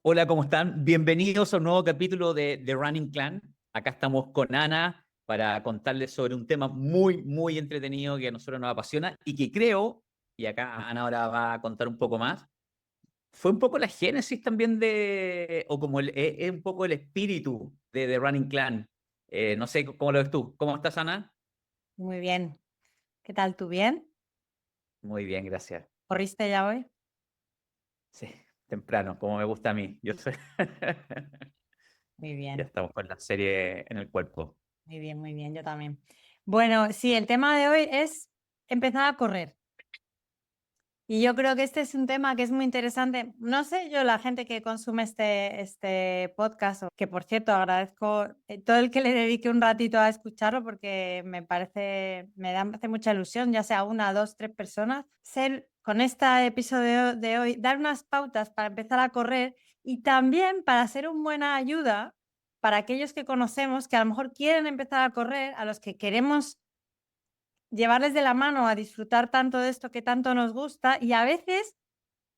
Hola, ¿cómo están? Bienvenidos a un nuevo capítulo de The Running Clan. Acá estamos con Ana para contarles sobre un tema muy entretenido que a nosotros nos apasiona y que creo, y acá Ana ahora va a contar un poco más, fue un poco la génesis también o como es un poco el espíritu de The Running Clan. No sé cómo lo ves tú. ¿Cómo estás, Ana? Muy bien. ¿Qué tal? ¿Tú bien? Muy bien, gracias. ¿Corriste ya hoy? Sí, temprano, como me gusta a mí. Muy Ya bien, estamos con la serie en el cuerpo. muy bien, yo también. Bueno, sí, el tema de hoy es empezar a correr. Y yo creo que este es un tema que es muy interesante. No sé yo, la gente que consume este podcast, que por cierto agradezco todo el que le dedique un ratito a escucharlo porque me parece, me hace mucha ilusión, ya sea una, dos, tres personas, ser con este episodio de hoy, dar unas pautas para empezar a correr y también para ser una buena ayuda para aquellos que conocemos que a lo mejor quieren empezar a correr, a los que queremos llevarles de la mano a disfrutar tanto de esto que tanto nos gusta y a veces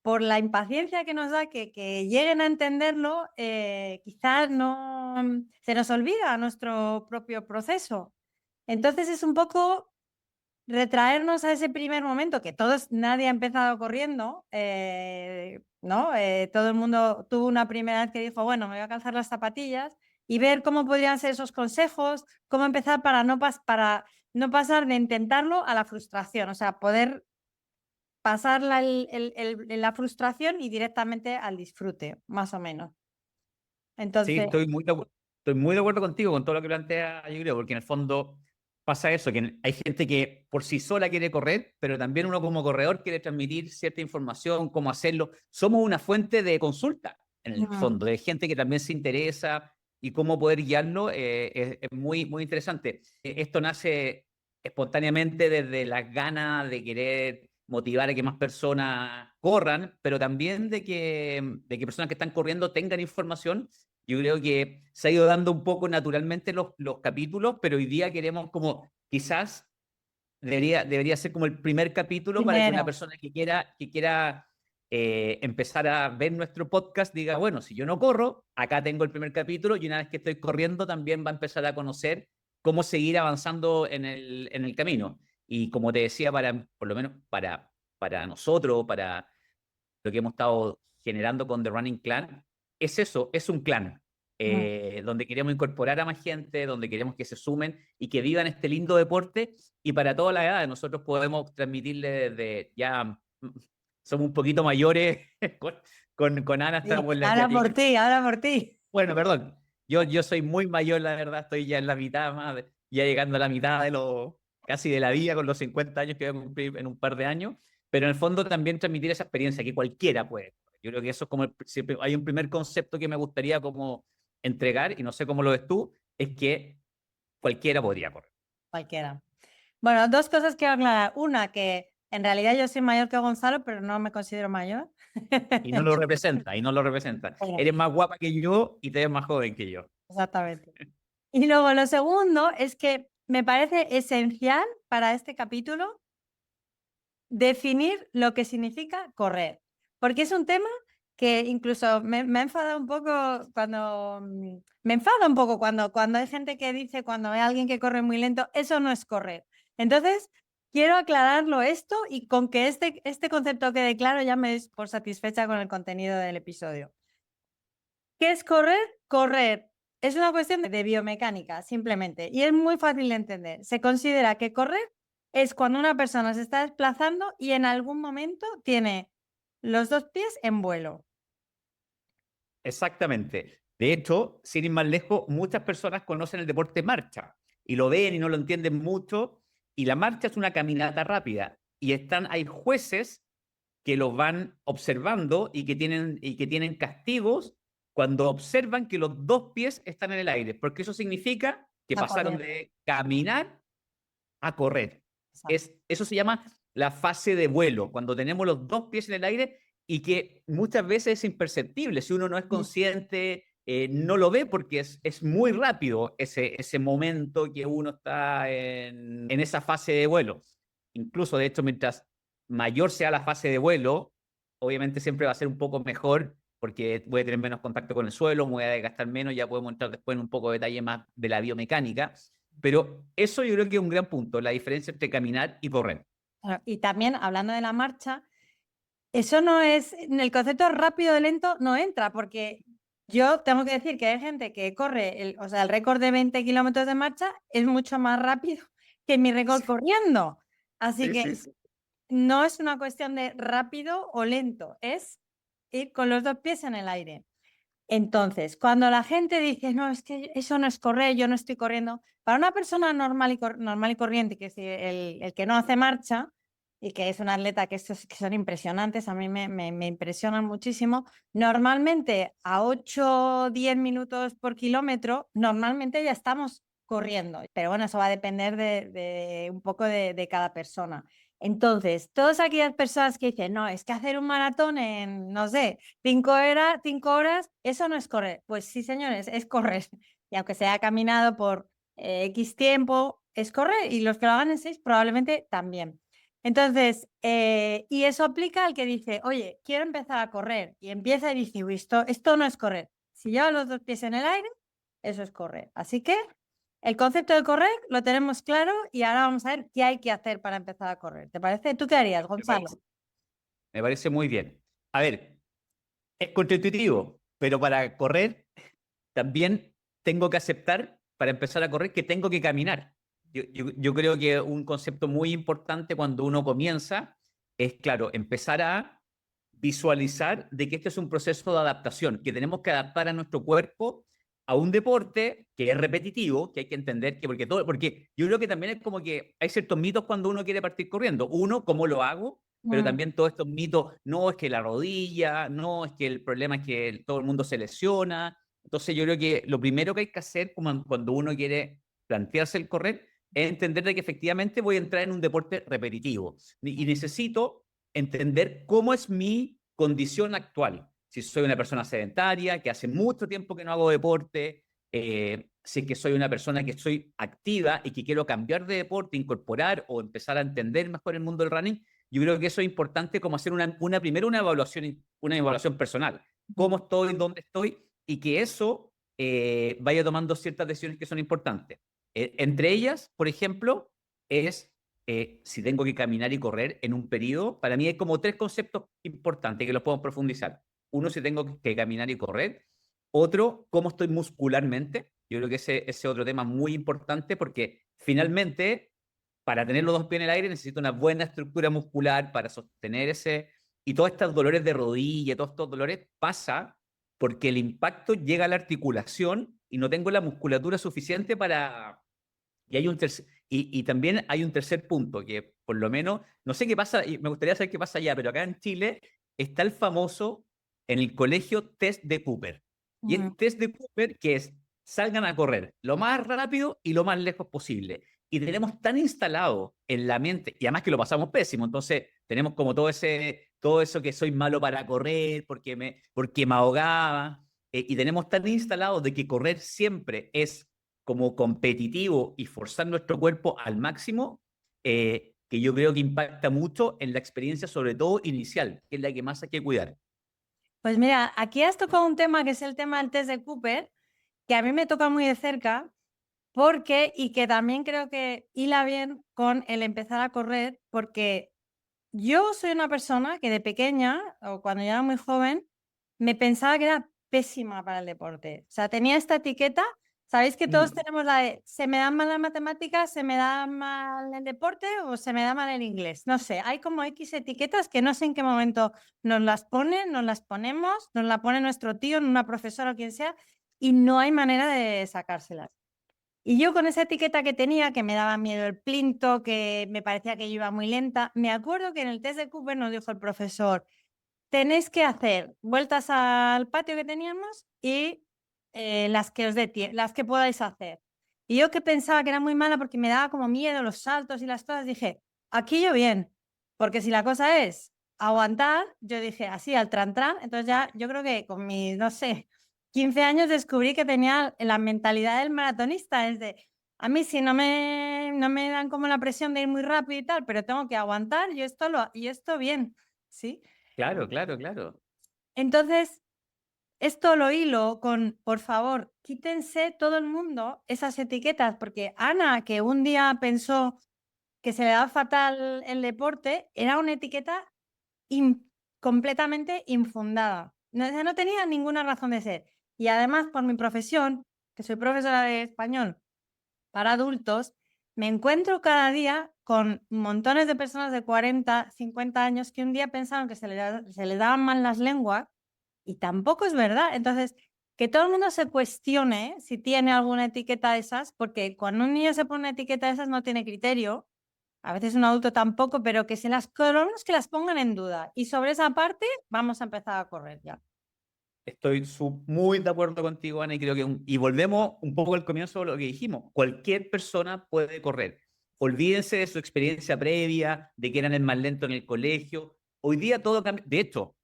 por la impaciencia que nos da que lleguen a entenderlo, quizás no se nos olvida nuestro propio proceso. Entonces es un poco retraernos a ese primer momento que nadie ha empezado corriendo, ¿no? Todo el mundo tuvo una primera vez que dijo, bueno, me voy a calzar las zapatillas y ver cómo podrían ser esos consejos, cómo empezar para no pasar de intentarlo a la frustración, o sea, poder pasar la frustración y directamente al disfrute, más o menos. Sí, Entonces, estoy muy de acuerdo contigo con todo lo que plantea, yo creo, porque en el fondo pasa eso, que hay gente que por sí sola quiere correr, pero también uno como corredor quiere transmitir cierta información, cómo hacerlo. Somos una fuente de consulta, en el mm, fondo, de gente que también se interesa y cómo poder guiarlo es muy interesante. Esto nace espontáneamente desde las ganas de querer motivar a que más personas corran, pero también de que personas que están corriendo tengan información. Yo creo que se ha ido dando un poco naturalmente los capítulos, pero hoy día queremos como quizás debería ser como el primer capítulo para que una primero, persona que quiera empezar a ver nuestro podcast diga, bueno, si yo no corro, acá tengo el primer capítulo y una vez que estoy corriendo también va a empezar a conocer cómo seguir avanzando en el camino. Y como te decía, por lo menos para nosotros, para lo que hemos estado generando con The Running Clan, es eso, es un clan, mm, donde queremos incorporar a más gente, donde queremos que se sumen y que vivan este lindo deporte, y para todas las edades nosotros podemos transmitirle desde ya, somos un poquito mayores, con Ana sí, estamos habla por ti, habla por ti. bueno, perdón, yo soy muy mayor, la verdad, estoy ya en la mitad más, ya llegando a la mitad casi de la vida con los 50 años que voy a cumplir en un par de años, pero en el fondo también transmitir esa experiencia que cualquiera puede. Yo creo que eso es como, siempre hay un primer concepto que me gustaría como entregar, y no sé cómo lo ves tú, es que cualquiera podría correr. Cualquiera. Bueno, dos cosas quiero aclarar. Una, que en realidad yo soy mayor que Gonzalo, pero no me considero mayor. Y no lo representa, y no lo representa. Bueno, Eres más guapa que yo y te ves más joven que yo. exactamente. Y luego lo segundo es que me parece esencial para este capítulo definir lo que significa correr, porque es un tema que incluso me ha enfadado un poco me enfada un poco cuando hay gente que dice, cuando hay alguien que corre muy lento, eso no es correr. Entonces, quiero aclararlo esto y con que este concepto quede claro, ya me es por satisfecha con el contenido del episodio. ¿Qué es correr? Correr es una cuestión de biomecánica, simplemente, y es muy fácil de entender. Se considera que correr es cuando una persona se está desplazando y en algún momento tiene los dos pies en vuelo. Exactamente. De hecho, sin ir más lejos, muchas personas conocen el deporte marcha y lo ven y no lo entienden mucho. Y la marcha es una caminata rápida y hay jueces que los van observando y que tienen castigos cuando observan que los dos pies están en el aire, porque eso significa que A pasaron correr. de caminar a correr. Exacto. Eso se llama la fase de vuelo, cuando tenemos los dos pies en el aire y que muchas veces es imperceptible. Si uno no es consciente, no lo ve porque es muy rápido ese momento que uno está en esa fase de vuelo. Incluso, de hecho, mientras mayor sea la fase de vuelo, obviamente siempre va a ser un poco mejor porque voy a tener menos contacto con el suelo, me voy a desgastar menos, ya podemos entrar después en un poco de detalle más de la biomecánica, pero eso yo creo que es un gran punto, la diferencia entre caminar y correr. Y también, hablando de la marcha, eso no es, en el concepto rápido o lento no entra, porque yo tengo que decir que hay gente que corre, o sea, el récord de 20 kilómetros de marcha es mucho más rápido que mi récord corriendo. Así Sí, que sí, sí. no es una cuestión de rápido o lento, es ir con los dos pies en el aire. Entonces, cuando la gente dice, no, es que eso no es correr, yo no estoy corriendo, para una persona normal y corriente, que es el que no hace marcha y que es un atleta que son impresionantes, a mí me impresionan muchísimo, normalmente a 8 o 10 minutos por kilómetro, normalmente ya estamos corriendo, pero bueno, eso va a depender de un poco de cada persona. Entonces, todas aquellas personas que dicen, no, es que hacer un maratón en, no sé, 5 horas, eso no es correr. Pues sí, señores, es correr. Y aunque se haya caminado por X tiempo, es correr. Y los que lo hagan en 6 probablemente también. Entonces, y eso aplica al que dice, oye, quiero empezar a correr. Y empieza y dice, "Uy, esto no es correr. Si lleva los dos pies en el aire, eso es correr. Así que el concepto de correr lo tenemos claro y ahora vamos a ver qué hay que hacer para empezar a correr. ¿Te parece? ¿Tú qué harías, Me Gonzalo? parece, me parece muy bien. A ver, es contraintuitivo, pero para correr también tengo que aceptar, para empezar a correr, que tengo que caminar. Yo creo que un concepto muy importante cuando uno comienza es, claro, empezar a visualizar de que este es un proceso de adaptación, que tenemos que adaptar a nuestro cuerpo a un deporte que es repetitivo, que hay que entender que, porque yo creo que también es como que hay ciertos mitos cuando uno quiere partir corriendo. Uno, ¿cómo lo hago? Pero Mm, también todos estos mitos, no es que la rodilla, no es que el problema es que todo el mundo se lesiona. Entonces yo creo que lo primero que hay que hacer cuando uno quiere plantearse el correr es entender de que efectivamente voy a entrar en un deporte repetitivo y necesito entender cómo es mi condición actual. Si soy una persona sedentaria, que hace mucho tiempo que no hago deporte, si es que soy una persona que soy activa y que quiero cambiar de deporte, incorporar o empezar a entender mejor el mundo del running, yo creo que eso es importante como hacer primero una evaluación personal. ¿Cómo estoy? ¿Dónde estoy? Y que eso vaya tomando ciertas decisiones que son importantes. Entre ellas, por ejemplo, es si tengo que caminar y correr en un periodo. Para mí hay como tres conceptos importantes que los podemos profundizar. Uno, si tengo que caminar y correr. Otro, cómo estoy muscularmente. Yo creo que ese otro tema es muy importante porque finalmente, para tener los dos pies en el aire, necesito una buena estructura muscular para sostener ese. Y todos estos dolores de rodilla, todos estos dolores, pasa porque el impacto llega a la articulación y no tengo la musculatura suficiente para. Y también hay un tercer punto, que por lo menos, no sé qué pasa, y me gustaría saber qué pasa allá, pero acá en Chile está el famoso, en el colegio, test de Cooper. Y mm. el test de Cooper, que es, salgan a correr lo más rápido y lo más lejos posible. Y tenemos tan instalado en la mente, y además que lo pasamos pésimo, entonces tenemos como todo eso que soy malo para correr, porque me ahogaba, y tenemos tan instalado de que correr siempre es como competitivo y forzar nuestro cuerpo al máximo, que yo creo que impacta mucho en la experiencia, sobre todo inicial, que es la que más hay que cuidar. Pues mira, aquí has tocado un tema que es el tema del test de Cooper, que a mí me toca muy de cerca, porque, y que también creo que hila bien con el empezar a correr, porque yo soy una persona que de pequeña, o cuando yo era muy joven, me pensaba que era pésima para el deporte. O sea, tenía esta etiqueta. Sabéis que todos Mm. tenemos la de se me dan mal las matemáticas, se me da mal el deporte o se me da mal el inglés. No sé, hay como X etiquetas que no sé en qué momento nos las ponen, nos las ponemos, nos la pone nuestro tío, una profesora o quien sea, y no hay manera de sacárselas. Y yo con esa etiqueta que tenía, que me daba miedo el plinto, que me parecía que yo iba muy lenta, me acuerdo que en el test de Cooper nos dijo el profesor, tenéis que hacer vueltas al patio que teníamos y las que las que podáis hacer. Y yo que pensaba que era muy mala porque me daba como miedo los saltos y las cosas, dije, aquí yo bien, porque si la cosa es aguantar, yo dije así al tran, entonces ya yo creo que con mis, no sé, 15 años descubrí que tenía la mentalidad del maratonista, es de, a mí si no me dan como la presión de ir muy rápido y tal, pero tengo que aguantar, y esto bien, ¿sí? Claro, claro, claro. Entonces, esto lo hilo con, por favor, quítense todo el mundo esas etiquetas, porque Ana, que un día pensó que se le daba fatal el deporte, era una etiqueta completamente infundada. No tenía ninguna razón de ser. Y además, por mi profesión, que soy profesora de español para adultos, me encuentro cada día con montones de personas de 40, 50 años que un día pensaron que se le daban mal las lenguas y tampoco es verdad. Entonces, que todo el mundo se cuestione si tiene alguna etiqueta de esas, porque cuando un niño se pone una etiqueta de esas no tiene criterio, a veces un adulto tampoco, pero que se las, por lo menos que las pongan en duda. Y sobre esa parte vamos a empezar a correr ya. Estoy muy de acuerdo contigo, Ana, y creo que y volvemos un poco al comienzo de lo que dijimos. Cualquier persona puede correr. Olvídense de su experiencia previa, de que eran el más lento en el colegio. Hoy día todo cambia. De hecho,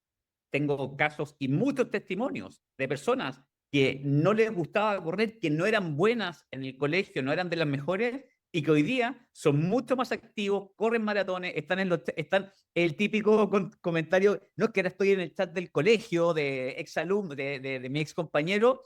tengo casos y muchos testimonios de personas que no les gustaba correr, que no eran buenas en el colegio, no eran de las mejores, y que hoy día son mucho más activos, corren maratones, están el típico comentario, no es que ahora estoy en el chat del colegio, de exalumno, de mi ex compañero,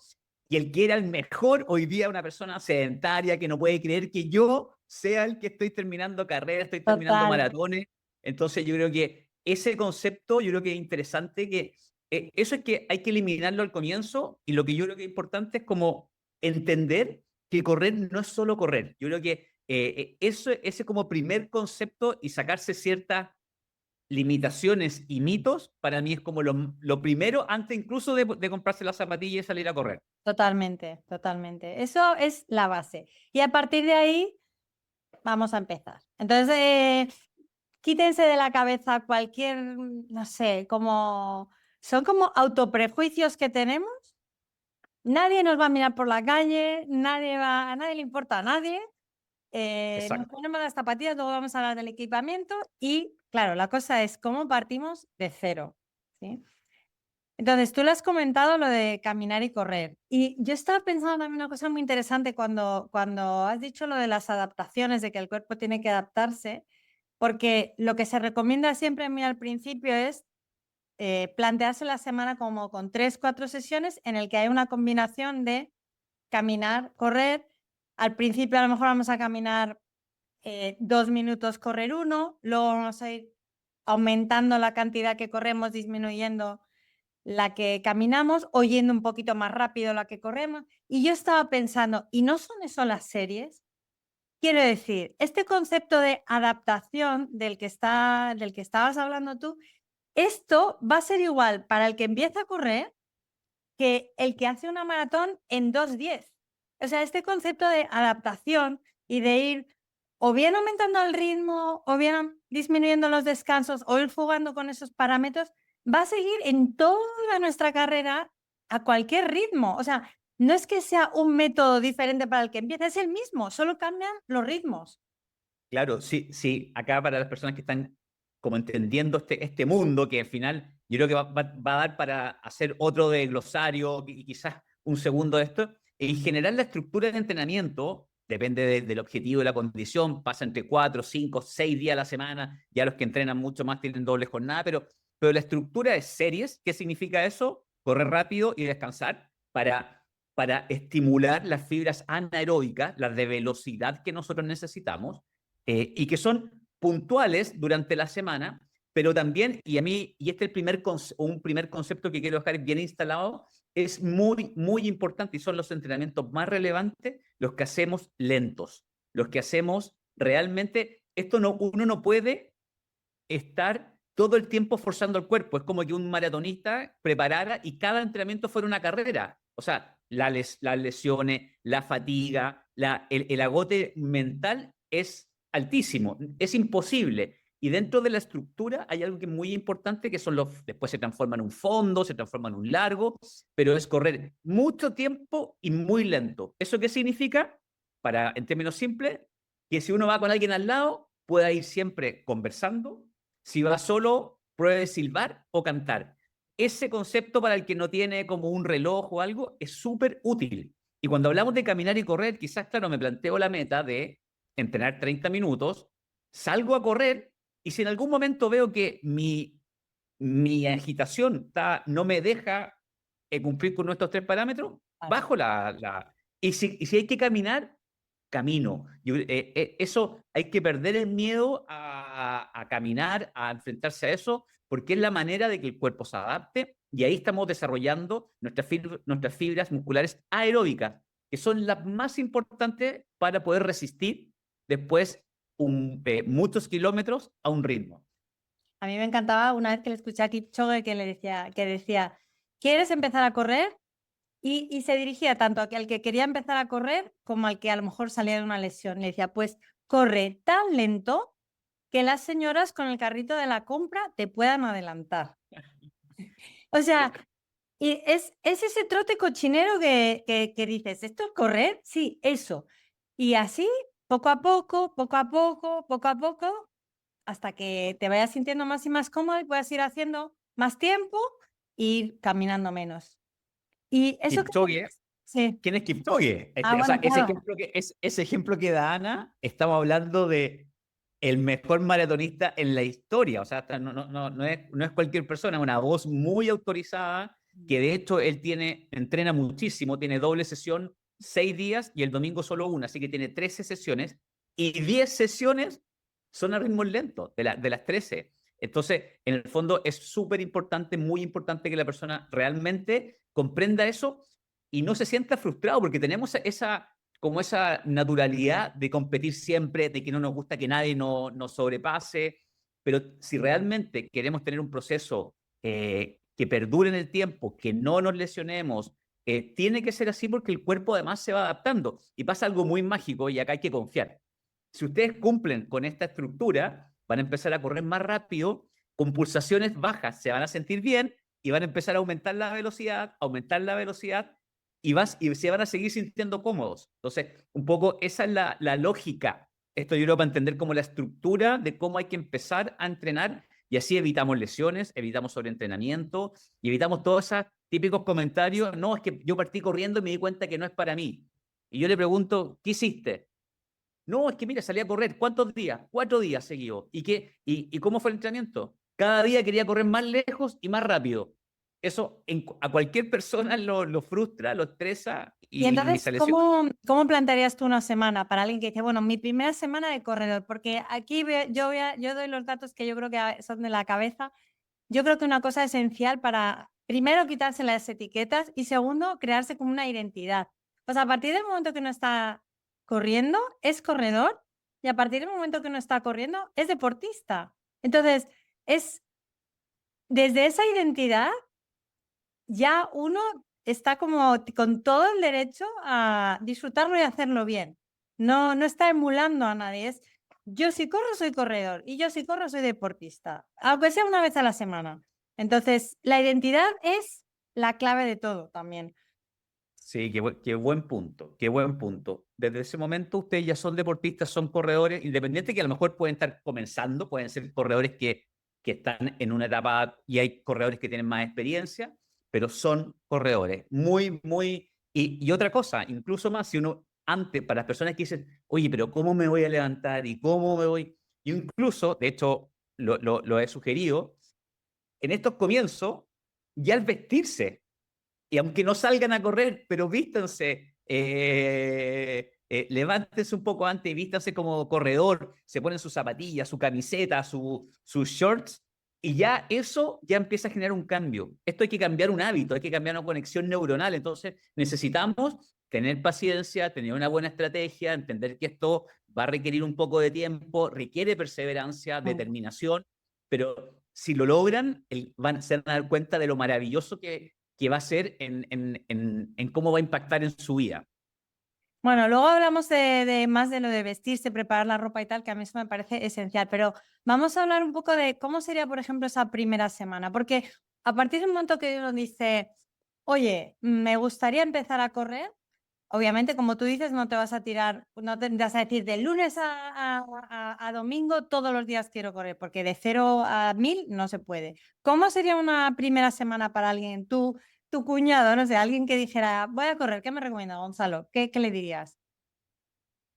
y el que era el mejor, hoy día una persona sedentaria que no puede creer que yo sea el que estoy terminando carreras, estoy terminando Total. maratones. Entonces yo creo que ese concepto, yo creo que es interesante que eso es que hay que eliminarlo al comienzo, y lo que yo creo que es importante es como entender que correr no es solo correr. Yo creo que ese como primer concepto y sacarse ciertas limitaciones y mitos, para mí es como lo primero antes incluso de comprarse las zapatillas y salir a correr. Totalmente, totalmente. Eso es la base. Y a partir de ahí vamos a empezar. Entonces, quítense de la cabeza cualquier, no sé, como son como autoprejuicios que tenemos. Nadie nos va a mirar por la calle, a nadie le importa a nadie. Nos Exacto. ponemos las zapatillas, luego vamos a hablar del equipamiento y, claro, la cosa es cómo partimos de cero, ¿sí? Entonces, tú le has comentado lo de caminar y correr. Y yo estaba pensando también una cosa muy interesante cuando has dicho lo de las adaptaciones, de que el cuerpo tiene que adaptarse, porque lo que se recomienda siempre a mí al principio es plantearse la semana como con 3, 4 sesiones en el que hay una combinación de caminar, correr. Al principio a lo mejor vamos a caminar 2 minutos, correr 1, luego vamos a ir aumentando la cantidad que corremos, disminuyendo la que caminamos, o yendo un poquito más rápido la que corremos. Y yo estaba pensando, ¿y no son eso las series? Quiero decir, este concepto de adaptación del que estabas hablando tú, esto va a ser igual para el que empieza a correr que el que hace una maratón en 2:10. O sea, este concepto de adaptación y de ir o bien aumentando el ritmo, o bien disminuyendo los descansos, o ir jugando con esos parámetros, va a seguir en toda nuestra carrera a cualquier ritmo. O sea, no es que sea un método diferente para el que empieza, es el mismo, solo cambian los ritmos. Claro, sí, sí, acá para las personas que están como entendiendo este mundo, que al final yo creo que va a dar para hacer otro de glosario y quizás un segundo de esto. En general, la estructura de entrenamiento depende del objetivo y la condición, pasa entre 4, 5, 6 días a la semana, ya los que entrenan mucho más tienen doble jornada, pero la estructura es series. ¿Qué significa eso? Correr rápido y descansar para estimular las fibras anaeróbicas, las de velocidad que nosotros necesitamos, y que son puntuales durante la semana, pero también, y este es un primer concepto que quiero dejar bien instalado, es muy, muy importante, y son los entrenamientos más relevantes, los que hacemos lentos, los que hacemos realmente, uno no puede estar todo el tiempo forzando el cuerpo. Es como que un maratonista preparara y cada entrenamiento fuera una carrera. O sea, las lesiones, la fatiga, el agote mental es altísimo, es imposible. Y dentro de la estructura hay algo que es muy importante, que son después se transforma en un fondo, se transforma en un largo, pero es correr mucho tiempo y muy lento. ¿Eso qué significa? En términos simples, que si uno va con alguien al lado, pueda ir siempre conversando. Si va solo, pruebe silbar o cantar. Ese concepto, para el que no tiene como un reloj o algo, es súper útil. Y cuando hablamos de caminar y correr, quizás, claro, me planteo la meta de entrenar 30 minutos, salgo a correr, y si en algún momento veo que mi agitación no me deja cumplir con nuestros 3 parámetros, Vale. bajo y si hay que caminar, camino. Eso hay que perder el miedo a caminar, a enfrentarse a eso, porque es la manera de que el cuerpo se adapte y ahí estamos desarrollando nuestras fibras musculares aeróbicas, que son las más importantes para poder resistir después muchos kilómetros a un ritmo. A mí me encantaba una vez que le escuché a Kipchoge que decía, ¿quieres empezar a correr? Y se dirigía tanto al que quería empezar a correr como al que a lo mejor salía de una lesión. Le decía, pues corre tan lento que las señoras con el carrito de la compra te puedan adelantar. O sea, y es ese trote cochinero que dices, ¿esto es correr? Sí, eso. Y así, poco a poco, poco a poco, poco a poco, hasta que te vayas sintiendo más y más cómodo y puedas ir haciendo más tiempo e ir caminando menos. Y eso que... Kipchoge, Sí. ¿quién es Kipchoge? Ah, O sea, bueno, claro. ese ejemplo que da Ana, estamos hablando de el mejor maratonista en la historia. O sea, no es cualquier persona, es una voz muy autorizada, que de hecho él entrena muchísimo, tiene doble sesión, 6 días y el domingo solo una, así que tiene 13 sesiones y 10 sesiones son a ritmos lentos de las 13. Entonces, en el fondo es súper importante, muy importante que la persona realmente comprenda eso y no se sienta frustrado, porque tenemos como esa naturalidad de competir siempre, de que no nos gusta que nadie nos sobrepase, pero si realmente queremos tener un proceso que perdure en el tiempo, que no nos lesionemos, tiene que ser así porque el cuerpo además se va adaptando y pasa algo muy mágico y acá hay que confiar. Si ustedes cumplen con esta estructura, van a empezar a correr más rápido, con pulsaciones bajas, se van a sentir bien y van a empezar a aumentar la velocidad y se van a seguir sintiendo cómodos. Entonces, un poco esa es la lógica. Esto yo creo para entender como la estructura de cómo hay que empezar a entrenar y así evitamos lesiones, evitamos sobreentrenamiento y evitamos todos esos típicos comentarios. No, es que yo partí corriendo y me di cuenta que no es para mí. Y yo le pregunto, ¿qué hiciste? No, es que mira, salí a correr. ¿Cuántos días? 4 días seguidos. ¿Y cómo fue el entrenamiento? Cada día quería correr más lejos y más rápido. Eso a cualquier persona lo frustra, lo estresa Y y entonces, se lesiona. ¿cómo plantearías tú una semana para alguien que dice, bueno, mi primera semana de corredor? Porque aquí yo doy los datos que yo creo que son de la cabeza. Yo creo que una cosa esencial para, primero, quitarse las etiquetas y segundo, crearse como una identidad. Pues a partir del momento que uno está corriendo, es corredor y a partir del momento que uno está corriendo, es deportista. Entonces, desde esa identidad, ya uno está como con todo el derecho a disfrutarlo y hacerlo bien. No está emulando a nadie. Yo si corro soy corredor y yo si corro soy deportista, aunque sea una vez a la semana. Entonces, la identidad es la clave de todo también. Sí, qué buen punto, qué buen punto. Desde ese momento ustedes ya son deportistas, son corredores, independientes que a lo mejor pueden estar comenzando, pueden ser corredores que están en una etapa y hay corredores que tienen más experiencia, pero son corredores. Muy, muy... Y otra cosa, incluso más, si uno antes, para las personas que dicen, oye, pero ¿cómo me voy a levantar? ¿Y cómo me voy? Yo incluso, de hecho, lo he sugerido, en estos comienzos, ya al vestirse y aunque no salgan a correr, pero vístanse, levántense un poco antes y vístanse como corredor, se ponen sus zapatillas, su camiseta, sus shorts, y ya eso ya empieza a generar un cambio. Esto hay que cambiar un hábito, hay que cambiar una conexión neuronal, entonces necesitamos tener paciencia, tener una buena estrategia, entender que esto va a requerir un poco de tiempo, requiere perseverancia, determinación, pero si lo logran, se van a dar cuenta de lo maravilloso que va a ser en cómo va a impactar en su vida. Bueno, luego hablamos de más de lo de vestirse, preparar la ropa y tal, que a mí eso me parece esencial, pero vamos a hablar un poco de cómo sería, por ejemplo, esa primera semana, porque a partir del momento que uno dice, oye, me gustaría empezar a correr, obviamente, como tú dices, no te vas a tirar, no te vas a decir de lunes a domingo todos los días quiero correr, porque de 0 a 1000 no se puede. ¿Cómo sería una primera semana para alguien? Tu cuñado, no sé, alguien que dijera, voy a correr, ¿qué me recomienda, Gonzalo? ¿Qué le dirías?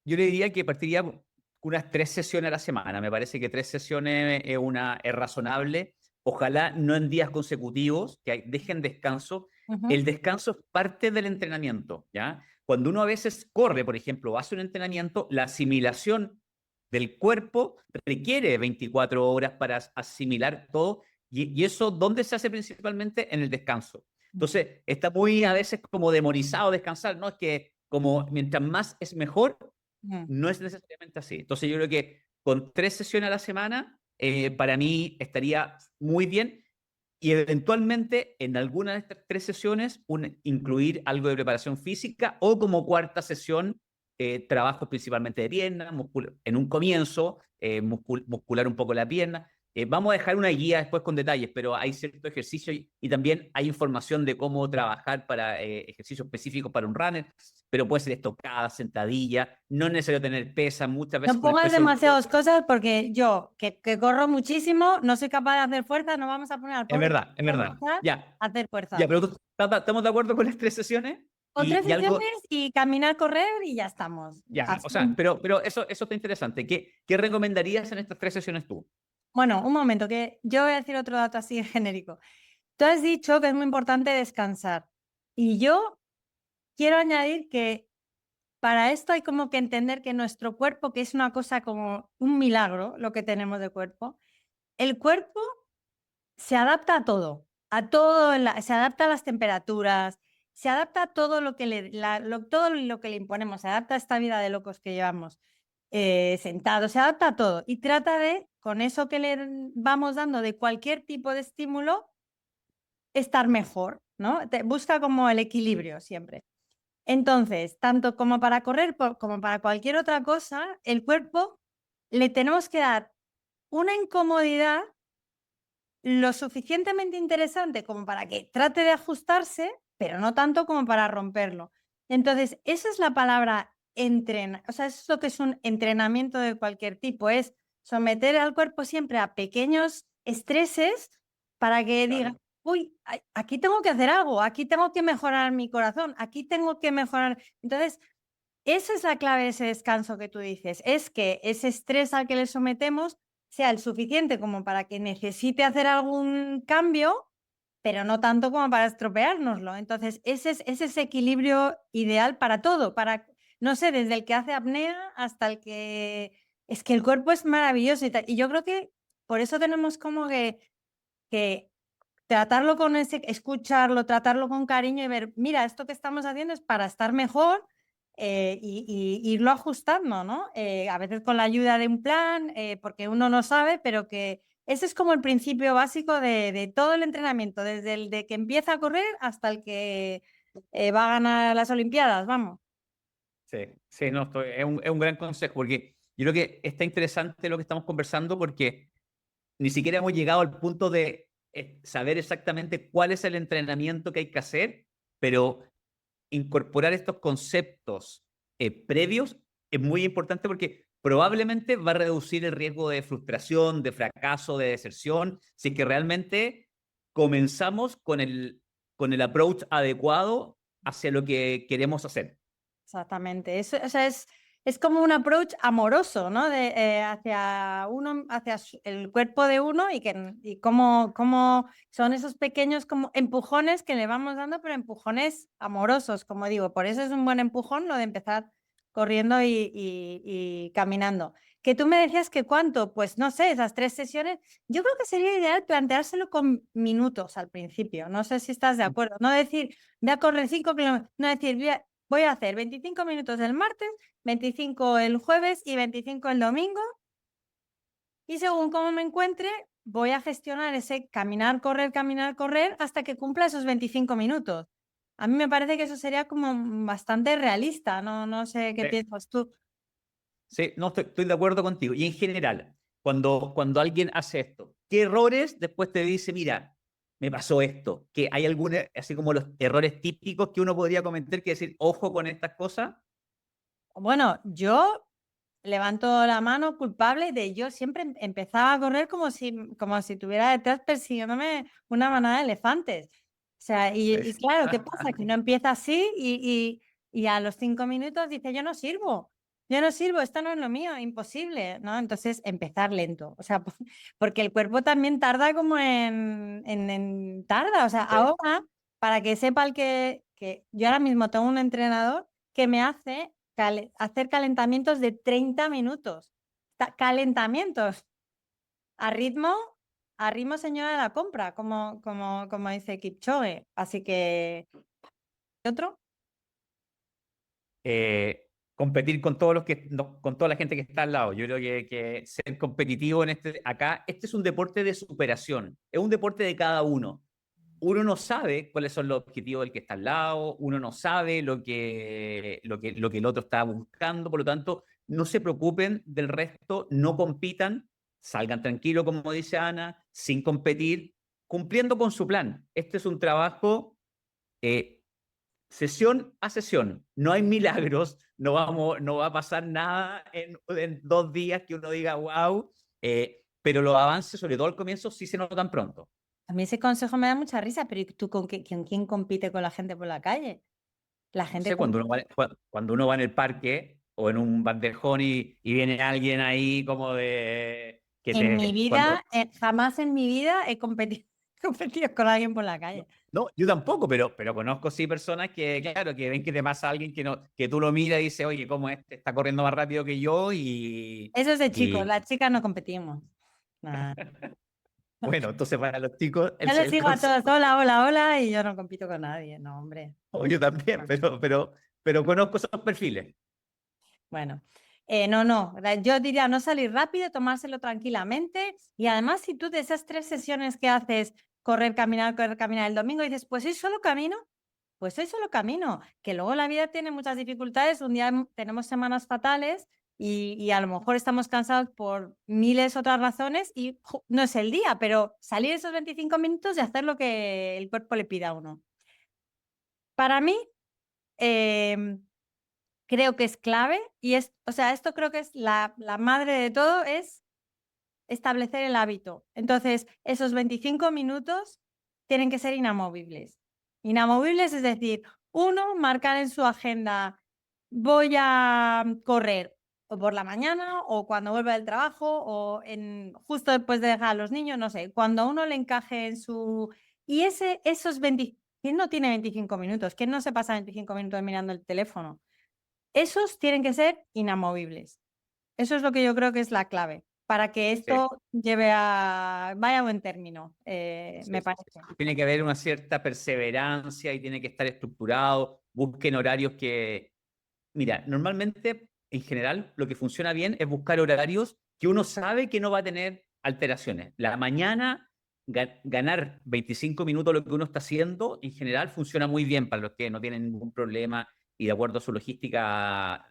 Yo le diría que partiría con unas 3 sesiones a la semana. Me parece que 3 sesiones es razonable. Ojalá no en días consecutivos, dejen descanso. Ujú, El descanso es parte del entrenamiento, ¿ya? Cuando uno a veces corre, por ejemplo, o hace un entrenamiento, la asimilación del cuerpo requiere 24 horas para asimilar todo, y eso, ¿dónde se hace principalmente? En el descanso. Entonces, está muy a veces como demonizado descansar, ¿no? Es que como mientras más es mejor, ujú. no es necesariamente así. Entonces, yo creo que con 3 sesiones a la semana, para mí estaría muy bien, y eventualmente en alguna de estas 3 sesiones incluir algo de preparación física, o como cuarta sesión, trabajos principalmente de piernas, en un comienzo, muscular un poco la pierna. Vamos a dejar una guía después con detalles, pero hay cierto ejercicio, y también hay información de cómo trabajar para ejercicios específicos para un runner, pero puede ser estocada, sentadilla, no es necesario tener pesa, muchas veces No con el pongas peso del demasiadas cuerpo. cosas porque yo, que corro muchísimo, no soy capaz de hacer fuerza, no vamos a poner al Es pobre verdad, es a verdad. empezar Ya, a hacer ya, fuerza. pero estamos de acuerdo con las 3 sesiones, O tres y algo. sesiones y caminar, correr y ya estamos. Ya, o Así. sea, pero eso está interesante. ¿Qué recomendarías en estas 3 sesiones tú? Bueno, un momento, que yo voy a decir otro dato así genérico. Tú has dicho que es muy importante descansar. Y yo quiero añadir que para esto hay como que entender que nuestro cuerpo, que es una cosa como un milagro, lo que tenemos de cuerpo, el cuerpo se adapta a todo, se adapta a las temperaturas, se adapta a todo lo que todo lo que le imponemos, se adapta a esta vida de locos que llevamos sentados, se adapta a todo y trata de, con eso que le vamos dando de cualquier tipo de estímulo, estar mejor, ¿no? Busca como el equilibrio siempre. Entonces, tanto como para correr como para cualquier otra cosa, el cuerpo le tenemos que dar una incomodidad lo suficientemente interesante como para que trate de ajustarse, pero no tanto como para romperlo. Entonces, esa es la palabra entrenar, o sea, eso es lo que es un entrenamiento de cualquier tipo, es someter al cuerpo siempre a pequeños estreses para que diga, Claro. uy, aquí tengo que hacer algo, aquí tengo que mejorar mi corazón, aquí tengo que mejorar. Entonces, esa es la clave de ese descanso que tú dices, es que ese estrés al que le sometemos sea el suficiente como para que necesite hacer algún cambio, pero no tanto como para estropeárnoslo. Entonces, ese es ese equilibrio ideal para todo, para, no sé, desde el que hace apnea hasta el que... Es que el cuerpo es maravilloso y tal. Y yo creo que por eso tenemos como que tratarlo con ese, escucharlo, tratarlo con cariño y ver, mira, esto que estamos haciendo es para estar mejor y irlo ajustando, ¿no? A veces con la ayuda de un plan, porque uno no sabe, pero que ese es como el principio básico de todo el entrenamiento, desde el de que empieza a correr hasta el que va a ganar las Olimpiadas, vamos. Sí, sí, no, es un gran consejo, porque yo creo que está interesante lo que estamos conversando, porque ni siquiera hemos llegado al punto de saber exactamente cuál es el entrenamiento que hay que hacer, pero incorporar estos conceptos previos es muy importante, porque probablemente va a reducir el riesgo de frustración, de fracaso, de deserción, si es que realmente comenzamos con el approach adecuado hacia lo que queremos hacer. Exactamente. Eso, o sea, es como un approach amoroso, ¿no? Hacia uno, hacia el cuerpo de uno y cómo son esos pequeños como empujones que le vamos dando, pero empujones amorosos, como digo. Por eso es un buen empujón lo de empezar corriendo y caminando. Que tú me decías que cuánto, pues no sé, esas 3 sesiones, yo creo que sería ideal planteárselo con minutos al principio. No sé si estás de acuerdo. No decir, voy a correr 5 kilómetros, no decir, voy a hacer 25 minutos el martes, 25 el jueves y 25 el domingo. Y según cómo me encuentre, voy a gestionar ese caminar, correr hasta que cumpla esos 25 minutos. A mí me parece que eso sería como bastante realista, no sé qué Sí, piensas tú. sí, no, estoy de acuerdo contigo. Y en general, cuando alguien hace esto, ¿qué errores después te dice, mira, me pasó esto? ¿Que hay algunos, así como los errores típicos que uno podría cometer, que decir, ojo con estas cosas? Bueno, yo levanto la mano culpable de yo siempre empezaba a correr como si tuviera detrás persiguiéndome una manada de elefantes. O sea, y Sí. claro, ¿qué pasa? Que uno empieza así y a los 5 minutos dice, yo no sirvo, esto no es lo mío, imposible, ¿no? Entonces, empezar lento. O sea, porque el cuerpo también tarda como tarda. O sea, Sí. ahora para que sepa el que yo ahora mismo tengo un entrenador que me hace hacer calentamientos de 30 minutos. Calentamientos a ritmo señora de la compra, como dice Kipchoge. Así que, ¿otro? Competir con todos los que, con toda la gente que está al lado. Yo creo que ser competitivo en acá, este es un deporte de superación, es un deporte de cada uno. Uno no sabe cuáles son los objetivos del que está al lado, uno no sabe lo que el otro está buscando, por lo tanto, no se preocupen del resto, no compitan, salgan tranquilos, como dice Ana, sin competir, cumpliendo con su plan. Este es un trabajo eh, sesión a sesión. No hay milagros, no va a pasar nada en 2 días que uno diga, wow, pero los avances, sobre todo al comienzo, sí se notan pronto. A mí ese consejo me da mucha risa, pero ¿y tú quién compite con la gente por la calle? La No gente sé, cuando uno va en el parque o en un bandejón y viene alguien ahí como de... Que en mi te, cuando, vida, jamás en mi vida he competido, competido con alguien por la calle. no, yo tampoco, pero conozco sí personas que, claro, que ven que te pasa alguien que, no, que tú lo miras y dices, oye, ¿cómo este está corriendo más rápido que yo? Eso es de chicos, Y las chicas no competimos. Nah. bueno, entonces para los chicos, Yo les el digo a consejo, todos, hola, hola, hola, y yo no compito con nadie, no, hombre. yo también, pero conozco esos perfiles. Bueno, no, yo diría no salir rápido, tomárselo tranquilamente y además si tú de esas 3 sesiones que haces, correr, caminar el domingo, dices, pues hoy solo camino, pues hoy solo camino, que luego la vida tiene muchas dificultades, un día tenemos semanas fatales y a lo mejor estamos cansados por miles otras razones y no es el día, pero salir esos 25 minutos y hacer lo que el cuerpo le pida a uno. Para mí, creo que es clave y o sea, esto creo que es la madre de todo, es establecer el hábito. Entonces, esos 25 minutos tienen que ser inamovibles. Inamovibles es decir, uno, marcar en su agenda, voy a correr o por la mañana o cuando vuelva del trabajo o justo después de dejar a los niños, no sé, cuando a uno le encaje en su... Y esos 20... ¿Quién no tiene 25 minutos? ¿Quién no se pasa 25 minutos mirando el teléfono? Esos tienen que ser inamovibles. Eso es lo que yo creo que es la clave para que Sí, esto vaya a buen término, sí, me sí, parece. sí. Tiene que haber una cierta perseverancia y tiene que estar estructurado. Busquen horarios que, mira, normalmente, en general, lo que funciona bien es buscar horarios que uno sabe que no va a tener alteraciones. La mañana, ganar 25 minutos lo que uno está haciendo, en general, funciona muy bien para los que no tienen ningún problema y de acuerdo a su logística,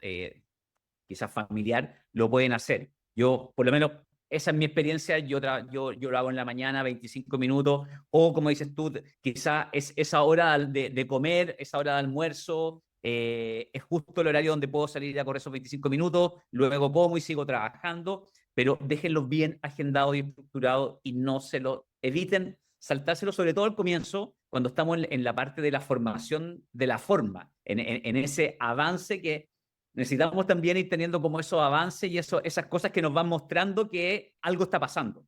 quizás familiar, lo pueden hacer. Yo, por lo menos, esa es mi experiencia, yo lo hago en la mañana, 25 minutos, o como dices tú, quizás es esa hora de comer, esa hora de almuerzo, es justo el horario donde puedo salir a correr esos 25 minutos, luego como y sigo trabajando, pero déjenlo bien agendado y estructurado y no se lo eviten saltárselo, sobre todo al comienzo, cuando estamos en la parte de la formación de la forma, en ese avance que necesitamos también ir teniendo como esos avances y esas cosas que nos van mostrando que algo está pasando.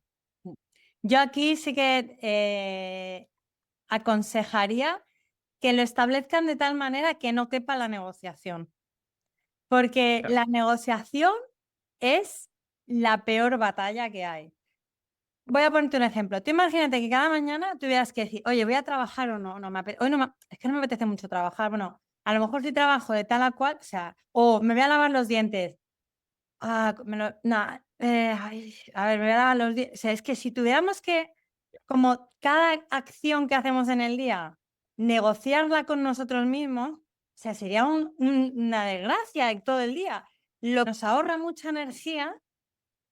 Yo aquí sí que aconsejaría que lo establezcan de tal manera que no quepa la negociación, porque Claro. la negociación es la peor batalla que hay. Voy a ponerte un ejemplo. Tú imagínate que cada mañana tuvieras que decir, oye, ¿voy a trabajar o no? Hoy es que no me apetece mucho trabajar. Bueno, a lo mejor si trabajo de tal a cual, o sea, o me voy a lavar los dientes. A ver, me voy a lavar los dientes. O sea, es que si tuviéramos que, como cada acción que hacemos en el día, negociarla con nosotros mismos, o sea, sería una desgracia todo el día. Lo que nos ahorra mucha energía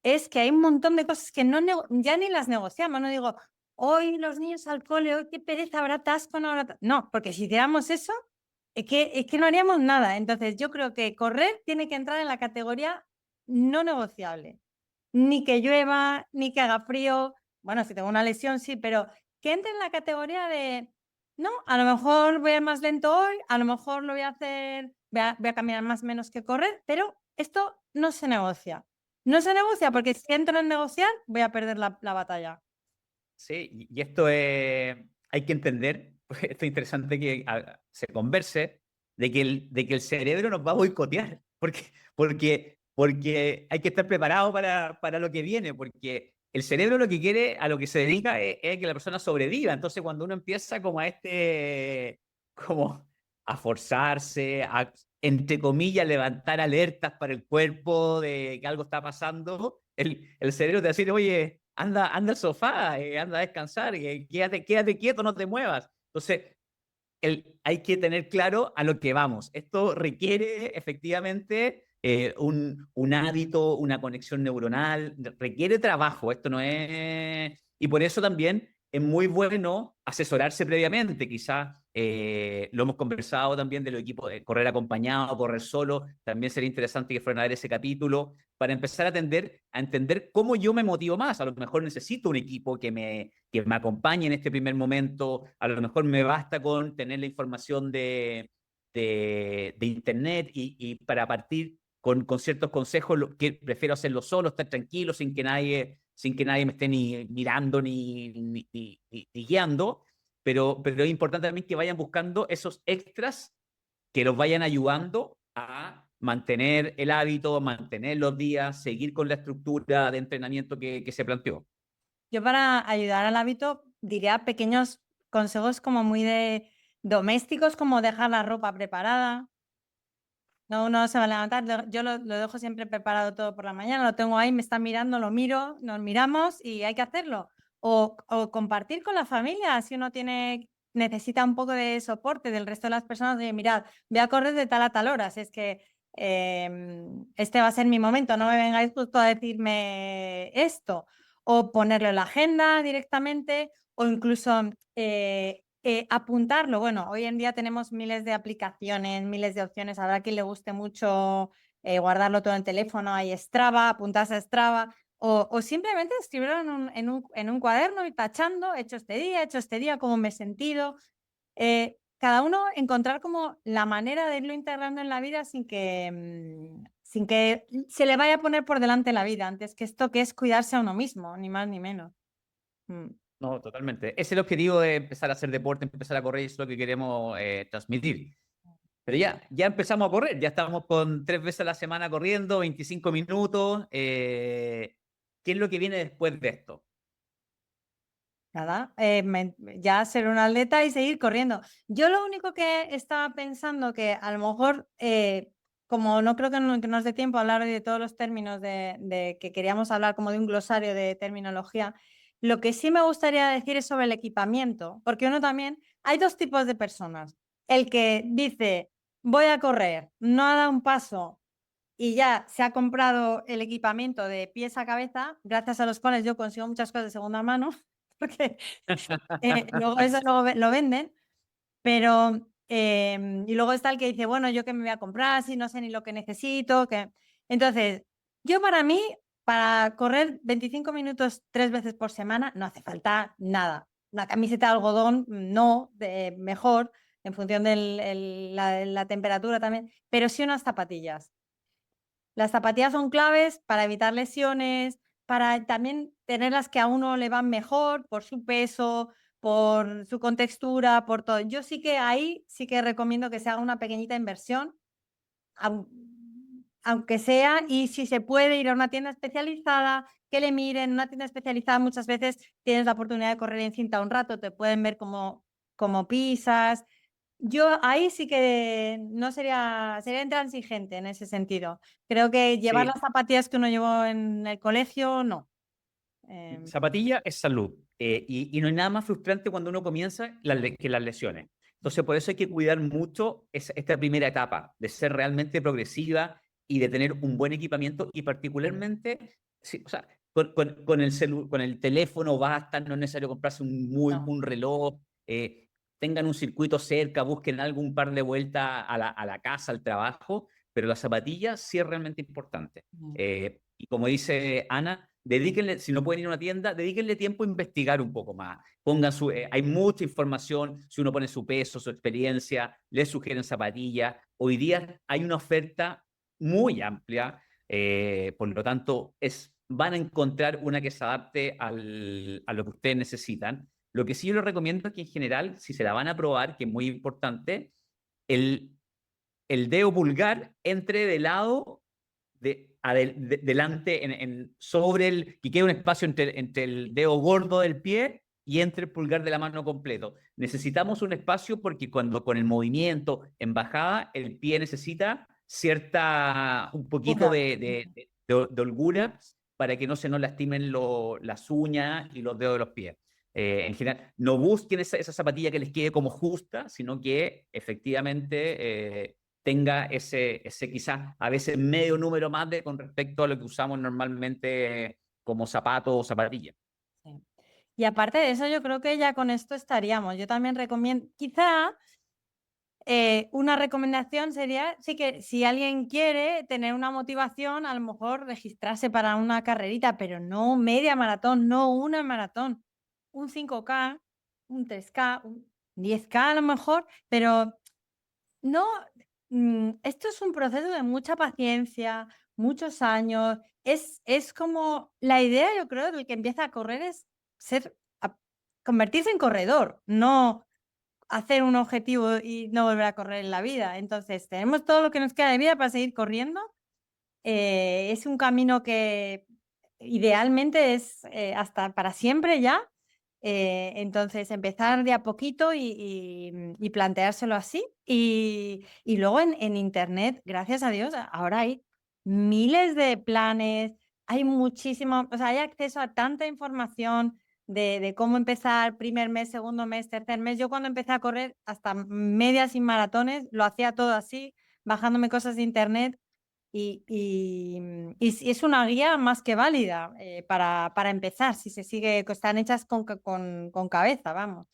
es que hay un montón de cosas que ya ni las negociamos. No digo, hoy los niños al cole, hoy qué pereza, habrá atasco, no habrá no, porque si hiciéramos eso, es que no haríamos nada. Entonces, yo creo que correr tiene que entrar en la categoría no negociable. Ni que llueva, ni que haga frío. Bueno, si tengo una lesión, sí, pero que entre en la categoría de, no, a lo mejor voy a ir más lento hoy, a lo mejor lo voy a hacer, voy a caminar más menos que correr, pero esto no se negocia. No se negocia porque si entro en negociar, voy a perder la batalla. Sí, y esto hay que entender, esto es interesante que se converse de que el cerebro nos va a boicotear, porque hay que estar preparado para lo que viene, porque el cerebro lo que quiere, a lo que se dedica es que la persona sobreviva. Entonces, cuando uno empieza como como a forzarse, a, entre comillas, levantar alertas para el cuerpo de que algo está pasando, el cerebro te va a decir, oye, anda al sofá, anda a descansar, quédate quieto, no te muevas. Entonces, hay que tener claro a lo que vamos. Esto requiere efectivamente un hábito, una conexión neuronal, requiere trabajo. Esto no es... Y por eso también es muy bueno asesorarse previamente. Quizás lo hemos conversado también de los equipos de correr acompañado, correr solo. También sería interesante que fueran a ver ese capítulo para empezar a entender cómo yo me motivo más. A lo mejor necesito un equipo que me acompañe en este primer momento. A lo mejor me basta con tener la información de internet y para partir con ciertos consejos, que prefiero hacerlo solo, estar tranquilo, sin que nadie me esté ni mirando ni guiando. Pero es importante también que vayan buscando esos extras que los vayan ayudando a mantener el hábito, mantener los días, seguir con la estructura de entrenamiento que se planteó. Yo para ayudar al hábito diría pequeños consejos como muy de domésticos, como dejar la ropa preparada. No, uno se va a levantar, yo lo dejo siempre preparado todo por la mañana, lo tengo ahí, me está mirando, lo miro, nos miramos y hay que hacerlo. O compartir con la familia, si uno necesita un poco de soporte del resto de las personas, de mirad, voy a correr de tal a tal hora, si es que este va a ser mi momento, no me vengáis justo a decirme esto. O ponerlo en la agenda directamente, o incluso apuntarlo. Bueno, hoy en día tenemos miles de aplicaciones, miles de opciones. Habrá quien le guste mucho guardarlo todo en teléfono. Hay Strava, apuntarse a Strava. O simplemente escribirlo en un cuaderno y tachando, he hecho este día, cómo me he sentido. Cada uno encontrar como la manera de irlo integrando en la vida sin que se le vaya a poner por delante la vida, antes que esto que es cuidarse a uno mismo, ni más ni menos. Mm. No, totalmente. Ese es el objetivo de empezar a hacer deporte, empezar a correr, y eso es lo que queremos transmitir. Pero ya empezamos a correr, ya estamos con 3 veces a la semana corriendo, 25 minutos. ¿Qué es lo que viene después de esto? Nada, ya ser un atleta y seguir corriendo. Yo lo único que estaba pensando que a lo mejor, como no creo que nos dé tiempo a hablar de todos los términos de que queríamos hablar como de un glosario de terminología, lo que sí me gustaría decir es sobre el equipamiento, porque uno también, hay dos tipos de personas. El que dice, voy a correr, no ha dado un paso y ya se ha comprado el equipamiento de pies a cabeza, gracias a los cuales yo consigo muchas cosas de segunda mano, porque luego eso lo venden, pero y luego está el que dice, bueno, yo qué me voy a comprar si no sé ni lo que necesito. Entonces, yo para mí, para correr 25 minutos 3 veces por semana, no hace falta nada. Una camiseta de algodón, no, mejor, en función de la temperatura también, pero sí unas zapatillas. Las zapatillas son claves para evitar lesiones, para también tener las que a uno le van mejor por su peso, por su contextura, por todo. Yo sí que ahí sí que recomiendo que se haga una pequeñita inversión, aunque sea, y si se puede ir a una tienda especializada, que le miren. Una tienda especializada muchas veces tienes la oportunidad de correr en cinta un rato, te pueden ver cómo pisas. Yo ahí sí que no sería intransigente en ese sentido. Creo que llevar Sí, las zapatillas que uno llevó en el colegio, no. zapatilla es salud. Y no hay nada más frustrante cuando uno comienza que las lesiones. Entonces, por eso hay que cuidar mucho esta primera etapa, de ser realmente progresiva y de tener un buen equipamiento y particularmente, sí, o sea, con el teléfono basta, no es necesario comprarse No. un reloj, tengan un circuito cerca, busquen algún par de vueltas a la casa, al trabajo, pero la zapatilla sí es realmente importante. Y como dice Ana, dedíquenle, si no pueden ir a una tienda, dedíquenle tiempo a investigar un poco más. Hay mucha información, si uno pone su peso, su experiencia, les sugieren zapatillas. Hoy día hay una oferta muy amplia, por lo tanto, van a encontrar una que se adapte a lo que ustedes necesitan. Lo que sí yo les recomiendo es que en general, si se la van a probar, que es muy importante, el, el dedo pulgar entre de lado, delante, sobre que quede un espacio entre el dedo gordo del pie y entre el pulgar de la mano completo. Necesitamos un espacio porque cuando con el movimiento en bajada, el pie necesita un poquito de holgura para que no se nos lastimen las uñas y los dedos de los pies. En general, no busquen esa zapatilla que les quede como justa, sino que efectivamente tenga ese quizás a veces medio número más con respecto a lo que usamos normalmente como zapato o zapatilla. Sí. Y aparte de eso, yo creo que ya con esto estaríamos. Yo también recomiendo, quizá una recomendación sería, sí, que si alguien quiere tener una motivación, a lo mejor registrarse para una carrerita, pero no media maratón, no una maratón, un 5K, un 3K, un 10K a lo mejor, pero no, esto es un proceso de mucha paciencia, muchos años. Es como la idea, yo creo, del que empieza a correr es convertirse en corredor, no hacer un objetivo y no volver a correr en la vida. Entonces, tenemos todo lo que nos queda de vida para seguir corriendo. Es un camino que idealmente es hasta para siempre ya. Entonces, empezar de a poquito y planteárselo así. Y luego en Internet, gracias a Dios, ahora hay miles de planes, hay muchísimo, o sea, hay acceso a tanta información de cómo empezar primer mes, segundo mes, tercer mes. Yo cuando empecé a correr, hasta medias y maratones, lo hacía todo así, bajándome cosas de Internet. Y es una guía más que válida para empezar, si se sigue, están hechas con cabeza, vamos.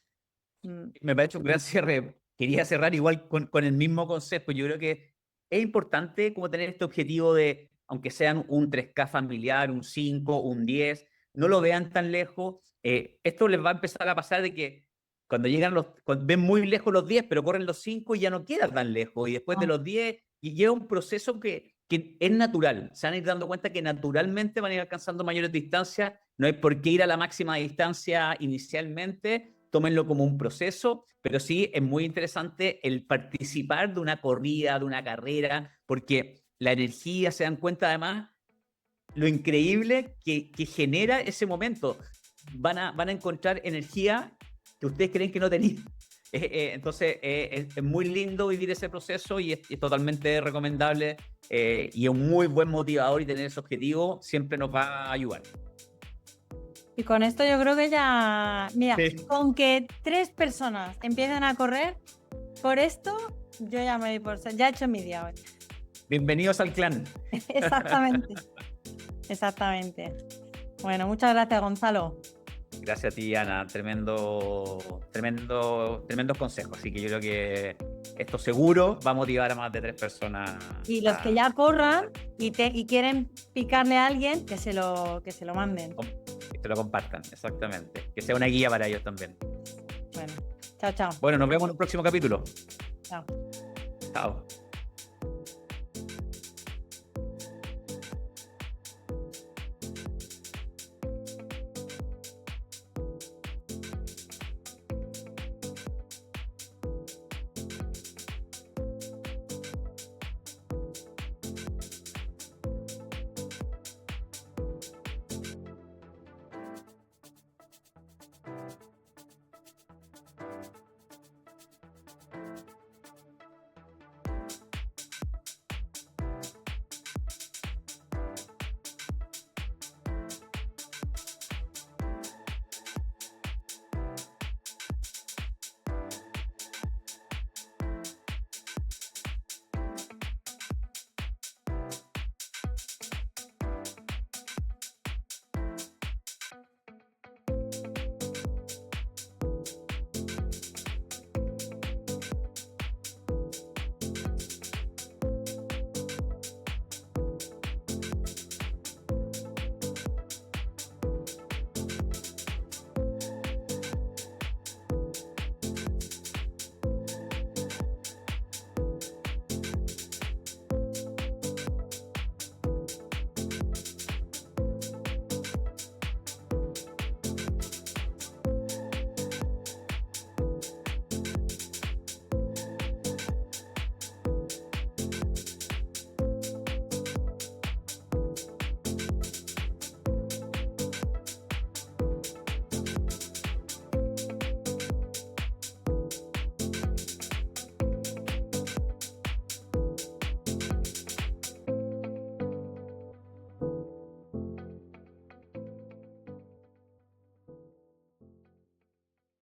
Me parece un gran cierre. Quería cerrar igual con el mismo concepto. Yo creo que es importante como tener este objetivo de, aunque sean un 3K familiar, un 5, un 10, no lo vean tan lejos. Esto les va a empezar a pasar de que cuando ven muy lejos los 10, pero corren los 5 y ya no quedan tan lejos. Y después de los 10, y lleva un proceso que es natural. Se van a ir dando cuenta que naturalmente van a ir alcanzando mayores distancias. No hay por qué ir a la máxima distancia inicialmente. Tómenlo como un proceso, pero sí es muy interesante el participar de una corrida, de una carrera, porque la energía, se dan cuenta además, lo increíble que genera ese momento. Van a encontrar energía que ustedes creen que no tenían. Entonces es muy lindo vivir ese proceso y es totalmente recomendable y es un muy buen motivador, y tener ese objetivo siempre nos va a ayudar. Y con esto yo creo que ya, mira, Sí. con que 3 personas empiecen a correr, por esto yo ya me doy por ya he hecho mi día hoy. Bienvenidos al clan. Exactamente. Exactamente. Bueno, muchas gracias, Gonzalo. Gracias a ti, Ana. Tremendos consejos. Así que yo creo que esto seguro va a motivar a más de 3 personas. Y los que ya corran y quieren picarle a alguien, que se lo manden. Que te lo compartan, exactamente. Que sea una guía para ellos también. Bueno, chao, chao. Bueno, nos vemos en un próximo capítulo. Chao. Chao.